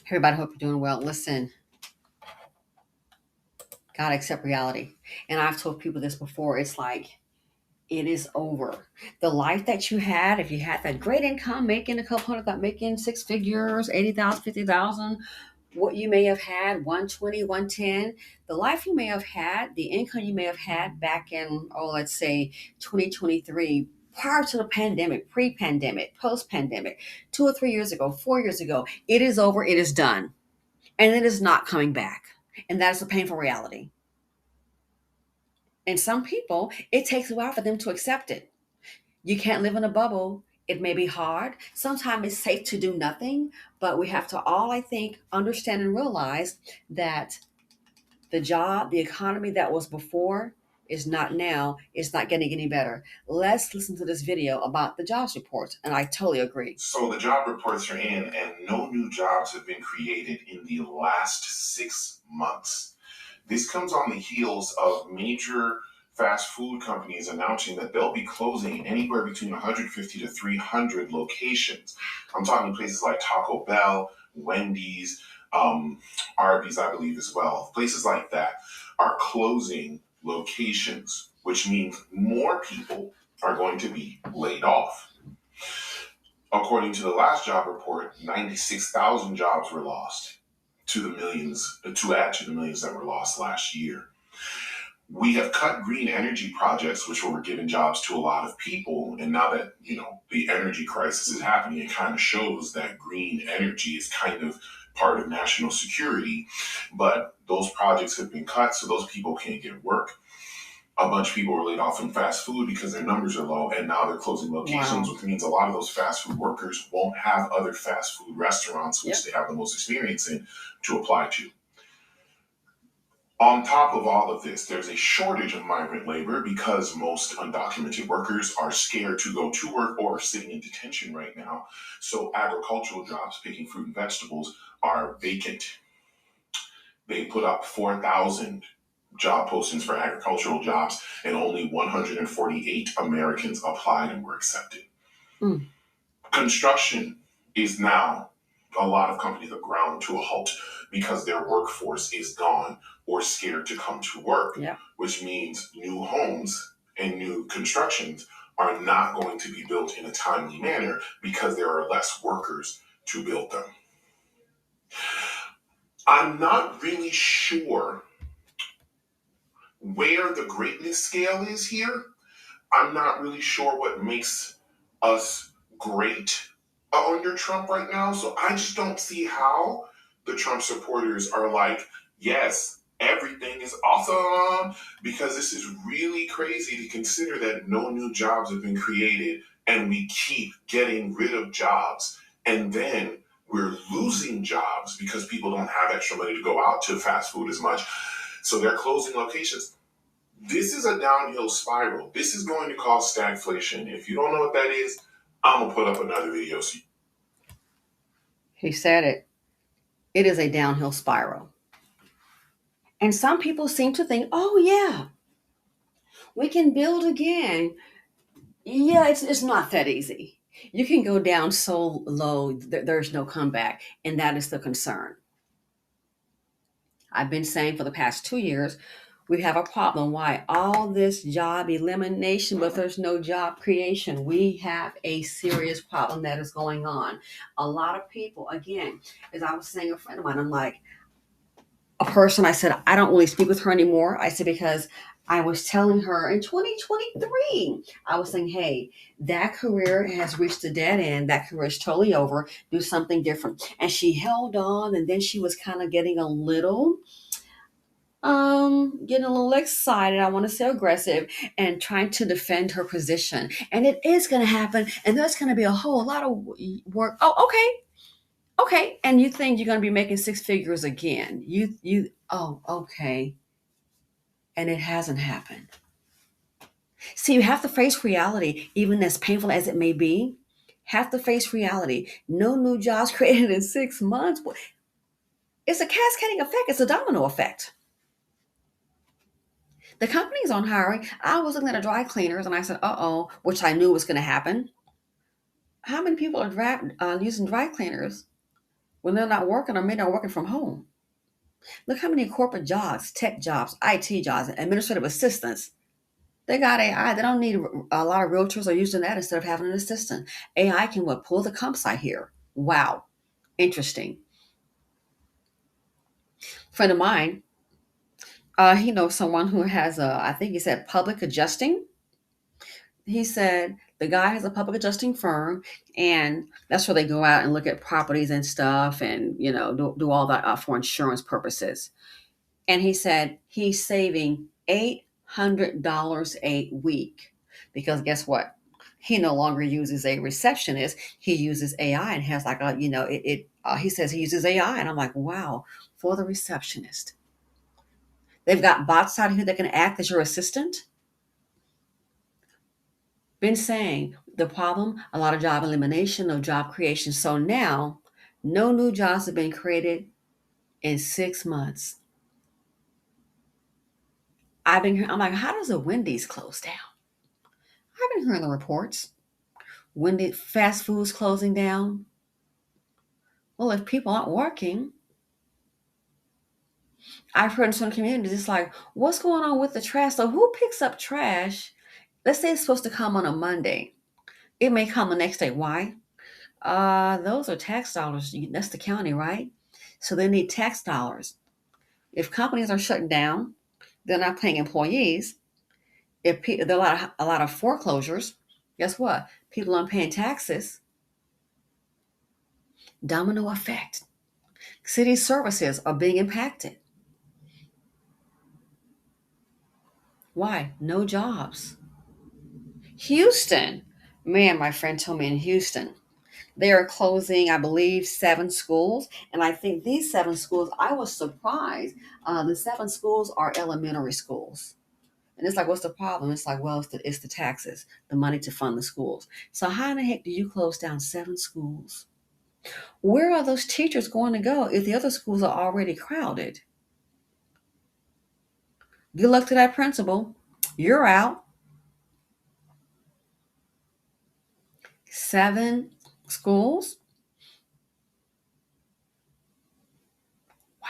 Everybody, hope you're doing well. Listen, gotta accept reality. And I've told people this before. It's like it is over. The life that you had, if you had that great income, making a couple hundred, making six figures, 80,000, 50,000, what you may have had, 120, 110, the life you may have had, the income you may have had back in, let's say 2023, prior to the pandemic, pre-pandemic, post-pandemic, 2 or 3 years ago, 4 years ago, it is over, it is done. And it is not coming back. And that is a painful reality. And some people, it takes a while for them to accept it. You can't live in a bubble. It may be hard. Sometimes it's safe to do nothing, but we have to all, I think, understand and realize that the job, the economy that was before is not now. It's not getting any better. Let's listen to this video about the jobs reports. And I totally agree. So the job reports are in, and no new jobs have been created in the last 6 months. This comes on the heels of major fast food companies announcing that they'll be closing anywhere between 150 to 300 locations. I'm talking places like Taco Bell, Wendy's, Arby's, I believe, as well. Places like that are closing locations, which means more people are going to be laid off. According to the last job report, 96,000 jobs were lost to the millions, to add to the millions that were lost last year. We have cut green energy projects, which were giving jobs to a lot of people. And now that, the energy crisis is happening, it kind of shows that green energy is kind of part of national security. But those projects have been cut, so those people can't get work. A bunch of people were laid off in fast food because their numbers are low, and now they're closing locations, which means a lot of those fast food workers won't have other fast food restaurants, which they have the most experience in, to apply to. On top of all of this, there's a shortage of migrant labor because most undocumented workers are scared to go to work or are sitting in detention right now. So agricultural jobs, picking fruit and vegetables, are vacant. They put up 4,000 job postings for agricultural jobs, and only 148 Americans applied and were accepted. Construction is now, a lot of companies have ground to a halt because their workforce is gone or scared to come to work, which means new homes and new constructions are not going to be built in a timely manner because there are less workers to build them. I'm not really sure where the greatness scale is here. I'm not really sure what makes us great under Trump right now. So I just don't see how the Trump supporters are like, yes, everything is awesome, because this is really crazy to consider that no new jobs have been created and we keep getting rid of jobs. And then we're losing jobs because people don't have extra money to go out to fast food as much. So they're closing locations. This is a downhill spiral. This is going to cause stagflation. If you don't know what that is, I'm going to put up another video. He said it. It is a downhill spiral. And some people seem to think, oh, yeah, we can build again. Yeah, it's not that easy. You can go down so low that there's no comeback. And that is the concern. I've been saying for the past 2 years, we have a problem. Why? All this job elimination, but there's no job creation. We have a serious problem that is going on. A lot of people, again, as I was saying, a friend of mine, I'm like, a person, I said, I don't really speak with her anymore. I said, because I was telling her in 2023, I was saying, hey, that career has reached a dead end. That career is totally over. Do something different. And she held on, and then she was kind of getting a little excited, I want to say aggressive, and trying to defend her position. And it is going to happen, and there's going to be a whole lot of work. Oh, okay. And you think you're going to be making six figures again. Okay. And it hasn't happened. See, you have to face reality, even as painful as it may be. Have to face reality. No new jobs created in 6 months. It's a cascading effect. It's a domino effect. The companies on hiring. I was looking at a dry cleaners and I said, which I knew was going to happen. How many people are using dry cleaners when they're not working or maybe not working from home. Look how many corporate jobs, tech jobs, IT jobs, administrative assistants. They got AI. They don't need a lot of realtors are using that instead of having an assistant. AI can what pull the comp site here. Wow, interesting. Friend of mine, he knows someone who has a, I think he said public adjusting. He said the guy has a public adjusting firm, and that's where they go out and look at properties and stuff, and do all that for insurance purposes. And he said he's saving $800 a week because guess what? He no longer uses a receptionist. He uses AI and has like a, he says he uses AI. And I'm like, wow, for the receptionist. They've got bots out here that can act as your assistant. Been saying the problem, a lot of job elimination, no job creation. So now, no new jobs have been created in 6 months. I'm like, how does a Wendy's close down? I've been hearing the reports. When did fast foods closing down? Well, if people aren't working, I've heard in some communities, it's like, what's going on with the trash? So who picks up trash? Let's say it's supposed to come on a Monday. It may come the next day. Why? Those are tax dollars. That's the county, right? So they need tax dollars. If companies are shutting down, they're not paying employees. There are a lot of foreclosures. Guess what? People aren't paying taxes. Domino effect. City services are being impacted. Why? No jobs. Houston. Man, my friend told me in Houston, they are closing, I believe, 7 schools. And I think these 7 schools, I was surprised. The 7 schools are elementary schools. And it's like, what's the problem? It's like, well, it's the taxes, the money to fund the schools. So how in the heck do you close down 7 schools? Where are those teachers going to go if the other schools are already crowded? Good luck to that principal. You're out. 7 schools? Wow.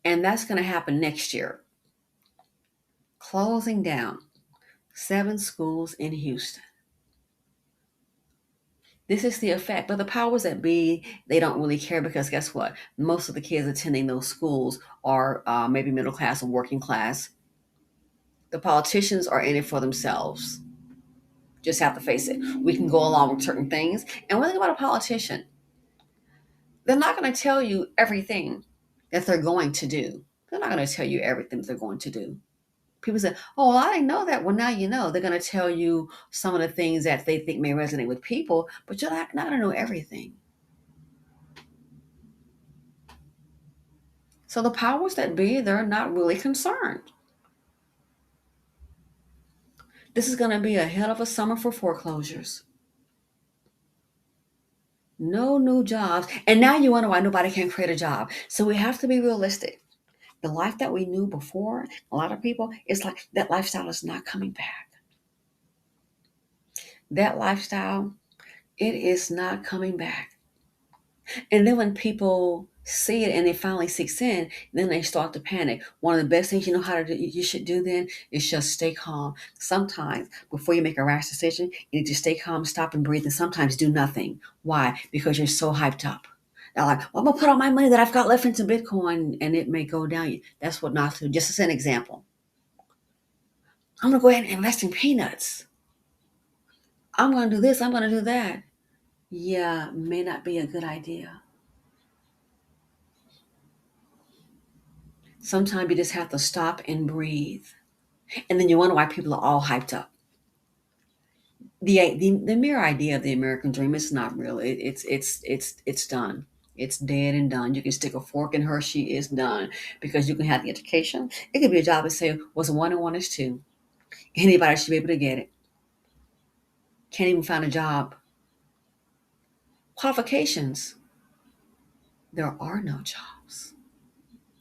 And that's going to happen next year. Closing down 7 schools in Houston. This is the effect. But the powers that be, they don't really care because guess what? Most of the kids attending those schools are maybe middle class or working class. The politicians are in it for themselves. Just have to face it. We can go along with certain things. And one thing about a politician, they're not going to tell you everything that they're going to do. They're not going to tell you everything that they're going to do. People say, oh, well, I didn't know that. Well, now you know. They're going to tell you some of the things that they think may resonate with people, but you're not going to know everything. So the powers that be, they're not really concerned. This is going to be a hell of a summer for foreclosures. No new jobs. And now you wonder why nobody can create a job. So we have to be realistic. The life that we knew before, a lot of people, it's like that lifestyle is not coming back. That lifestyle, it is not coming back. And then when people see it and it finally sinks in, then they start to panic. One of the best things you know how to do, you should do then is just stay calm. Sometimes before you make a rash decision, you need to stay calm, stop and breathe, and sometimes do nothing. Why? Because you're so hyped up. They're like, well, I'm gonna put all my money that I've got left into Bitcoin and it may go down. That's what not to do. Just as an example. I'm gonna go ahead and invest in peanuts. I'm gonna do this, I'm gonna do that. Yeah, may not be a good idea. Sometimes you just have to stop and breathe. And then you wonder why people are all hyped up. The mere idea of the American dream is not real. It's done. It's dead and done. You can stick a fork in her, she is done. Because you can have the education. It could be a job and say, what's 1 and 1 is 2. Anybody should be able to get it. Can't even find a job. Qualifications. There are no jobs.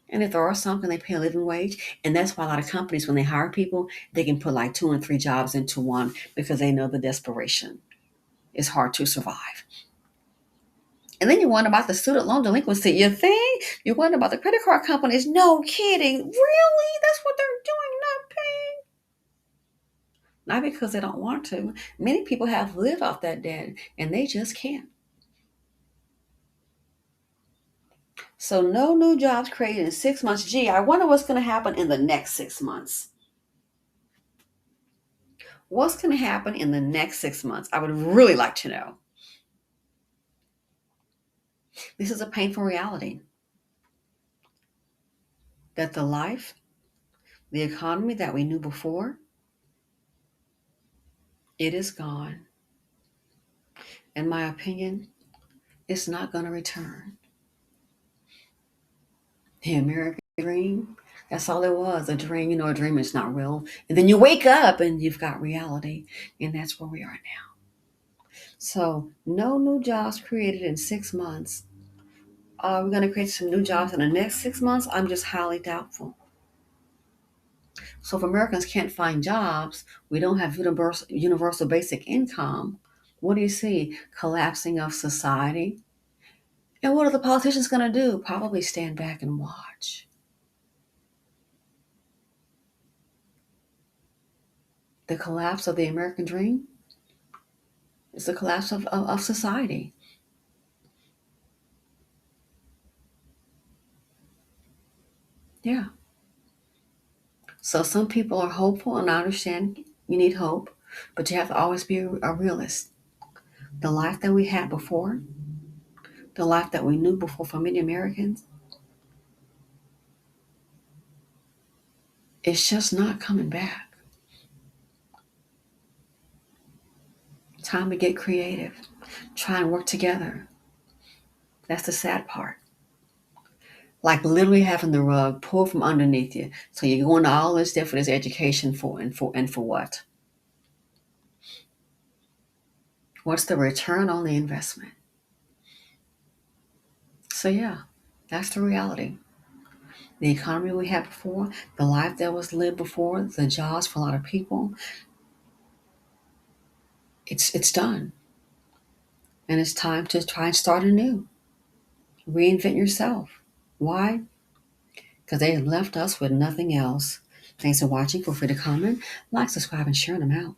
And if there are some, can they pay a living wage? And that's why a lot of companies, when they hire people, they can put like 2 and 3 jobs into one because they know the desperation. it's hard to survive. And then you wonder about the student loan delinquency. You think? You wonder about the credit card companies. No kidding. Really? That's what they're doing, not paying. Not because they don't want to. Many people have lived off that debt and they just can't. So no new jobs created in 6 months. Gee, I wonder what's going to happen in the next 6 months. What's going to happen in the next 6 months? I would really like to know. This is a painful reality that the life, the economy that we knew before, it is gone. In my opinion, it's not going to return. The American dream, that's all it was, a dream. A dream is not real. And then you wake up and you've got reality. And that's where we are now. So no new jobs created in 6 months. Are we going to create some new jobs in the next 6 months? I'm just highly doubtful. So if Americans can't find jobs, we don't have universal basic income. What do you see? Collapsing of society. And what are the politicians going to do? Probably stand back and watch. The collapse of the American dream is the collapse of society. Yeah. So some people are hopeful, and I understand you need hope, but you have to always be a realist. The life that we had before, the life that we knew before for many Americans, it's just not coming back. Time to get creative. Try and work together. That's the sad part. Like literally having the rug pulled from underneath you. So you're going to all this debt for this education for what? What's the return on the investment? So yeah, that's the reality. The economy we had before, the life that was lived before, the jobs for a lot of people, it's done. And it's time to try and start anew. Reinvent yourself. Why? Because they have left us with nothing else. Thanks for watching. Feel free to comment, like, subscribe, and share them out.